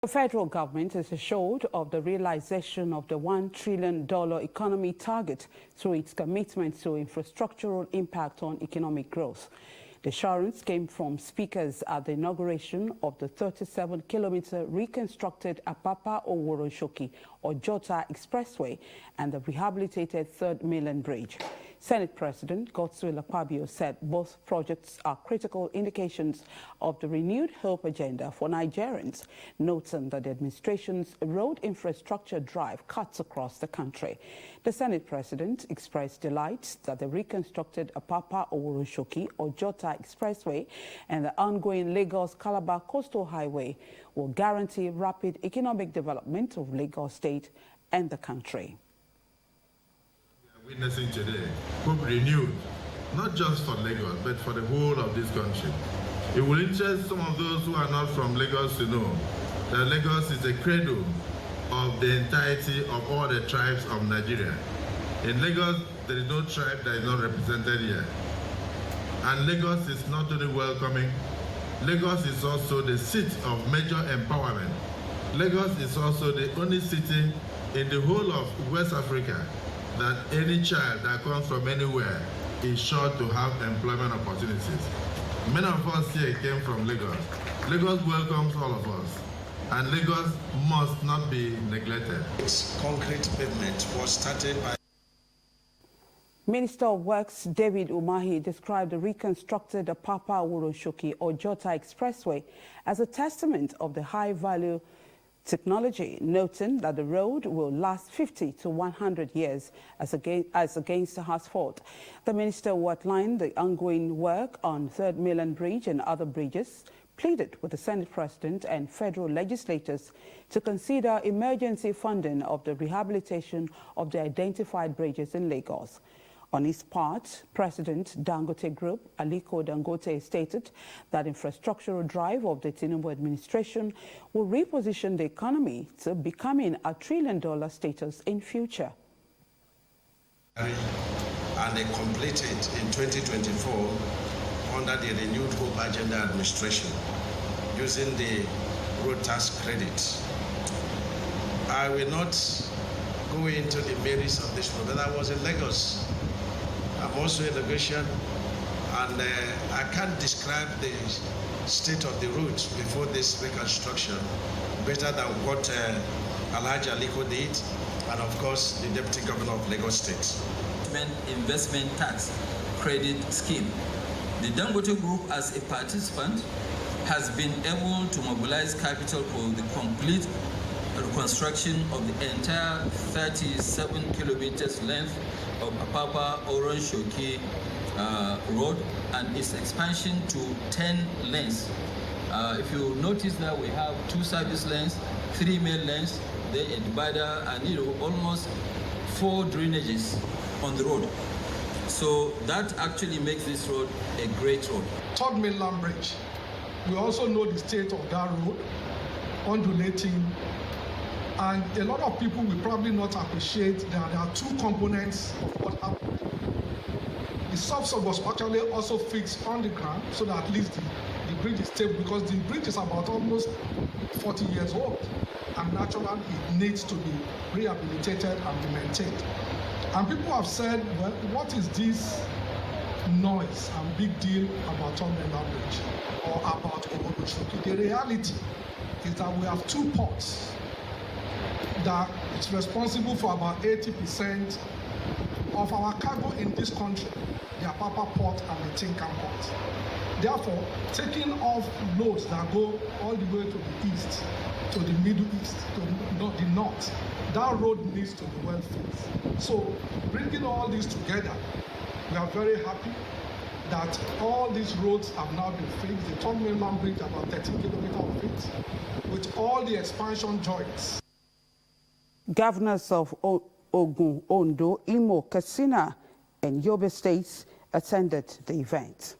The federal government is assured of the realization of the $1 trillion economy target through its commitment to infrastructural impact on economic growth. The assurance came from speakers at the inauguration of the 37-kilometre reconstructed Apapa Oworonsoki, Ojota Expressway, and the rehabilitated Third Mainland Bridge. Senate President Godswill Akpabio said both projects are critical indications of the renewed hope agenda for Nigerians, noting that the administration's road infrastructure drive cuts across the country. The Senate President expressed delight that the reconstructed Apapa Oworonsoki, Ojota Expressway, and the ongoing Lagos-Calabar Coastal Highway will guarantee rapid economic development of Lagos State and the country. Witnessing today, hope renewed, not just for Lagos, but for the whole of this country. It will interest some of those who are not from Lagos to know that Lagos is the cradle of the entirety of all the tribes of Nigeria. In Lagos, there is no tribe that is not represented here. And Lagos is not only welcoming, Lagos is also the seat of major empowerment. Lagos is also the only city in the whole of West Africa that any child that comes from anywhere is sure to have employment opportunities. Many of us here came from Lagos. Lagos welcomes all of us, and Lagos must not be neglected. Its concrete pavement was started by Minister of Works David Umahi described the reconstructed Apapa Oworonsoki Ojota Expressway as a testament of the high-value technology, noting that the road will last 50 to 100 years as against the asphalt. The minister who outlined the ongoing work on Third Mainland Bridge and other bridges pleaded with the Senate President and federal legislators to consider emergency funding of the rehabilitation of the identified bridges in Lagos. On his part, President Dangote Group, Aliko Dangote, stated that infrastructural drive of the Tinubu administration will reposition the economy to becoming a $1 trillion status in future. And they completed in 2024 under the renewed Hope Agenda administration using the road tax credit. I will not go into the merits of this road, but I was in Lagos. I'm also in inauguration, and I can't describe the state of the roads before this reconstruction better than what Alhaji Aliko did, and of course the Deputy Governor of Lagos State. Investment tax credit scheme. The Dangote Group, as a participant, has been able to mobilize capital for the complete reconstruction of the entire 37 kilometers length of Apapa Oworonsoki road and its expansion to 10 lanes. If you notice that we have 2 service lanes, 3 main lanes, then a divider, and almost 4 drainages on the road. So that actually makes this road a great road. Third Mainland Bridge. We also know the state of that road, undulating. And a lot of people will probably not appreciate that there are 2 components of what happened. The subsoil was actually also fixed on the ground so that at least the bridge is stable, because the bridge is about almost 40 years old. And naturally, it needs to be rehabilitated and be maintained. And people have said, well, what is this noise and big deal about Third Mainland Bridge or about Oworonsoki? The reality is that we have 2 ports that is responsible for about 80% of our cargo in this country, the Apapa port and the Tinkan port. Therefore, taking off loads that go all the way to the east, to the Middle East, to the north, that road needs to be well fixed. So, bringing all this together, we are very happy that all these roads have now been fixed. The Third Mainland Bridge, about 13 kilometers of it, with all the expansion joints. Governors of Ogun, Ondo, Imo, Katsina, and Yobe states attended the event.